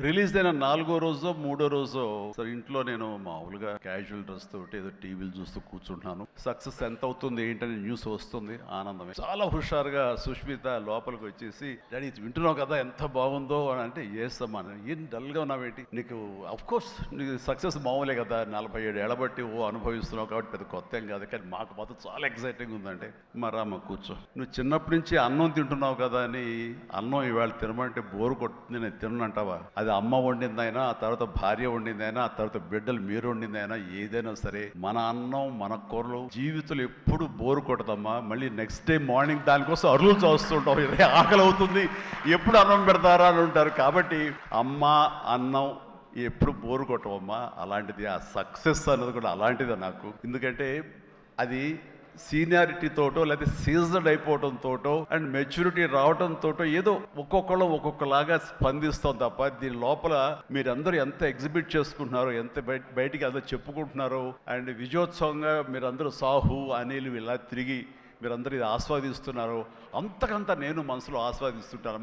Release అయిన 4వ రోజో, 3వ రోజో సరే ఇంట్లో నేను మామూలుగా క్యాజువల్ డ్రెస్ తోటి ఏదో టీవీలు చూస్తూ కూర్చుంటున్నాను. సక్సెస్ ఎంత అవుతుంది ఏంటని న్యూస్ వస్తుంది. ఆనందమే. చాలా హుషారుగా సుష్మిత లోపలికి వచ్చేసి, డాడీ ఇది వింటున్నావు కదా ఎంత బాగుందో అని అంటే, ఏసమ్మా ఏం డల్గా ఉన్నావేంటి, నీకు కోర్స్ నీకు సక్సెస్ మామూలే కదా, 47 ఏళ్ల బట్టి అనుభవిస్తున్నావు కాబట్టి పెద్ద కొత్త ఏం కాదు, కానీ మాకు మాత్రం చాలా ఎక్సైటింగ్ ఉందంటే, మరమ్మ కూర్చో, నువ్వు చిన్నప్పటి నుంచి అన్నం తింటున్నావు కదా అని అన్నం ఇవాళ తినమంటే బోరు కొట్టుతుంది నేను తినంటావా? అది అమ్మ వండిందైనా, ఆ తర్వాత భార్య వండిందైనా, ఆ తర్వాత బిడ్డలు మీరు వండిందైనా, ఏదైనా సరే మన అన్నం మన కూరలు జీవితంలో ఎప్పుడు బోరు కొట్టదమ్మా. మళ్ళీ నెక్స్ట్ డే మార్నింగ్ దానికోసం అరులు చూస్తుంటాం, ఆకలి అవుతుంది ఎప్పుడు అన్నం పెడతారా అని ఉంటారు. కాబట్టి అమ్మ అన్నం ఎప్పుడు బోరు కొట్టవమ్మా. అలాంటిది ఆ సక్సెస్ అన్నది కూడా అలాంటిదే నాకు. ఎందుకంటే అది సీనియారిటీతోటో లేదా సీజన్ అయిపోవడంతోటో అండ్ మెచ్యూరిటీ రావడంతోటో ఏదో ఒక్కొక్కళ్ళు ఒక్కొక్కలాగా స్పందిస్తాం తప్ప, దీని లోపల మీరందరూ ఎంత ఎగ్జిబిట్ చేసుకుంటున్నారో, ఎంత బయటికి అందరూ చెప్పుకుంటున్నారో, అండ్ విజయోత్సవంగా మీరందరూ సాహు అనిల్ ఇలా తిరిగి మీరందరూ ఇది ఆస్వాదిస్తున్నారో, అంతకంతా నేను మనసులో ఆస్వాదిస్తుంటాను.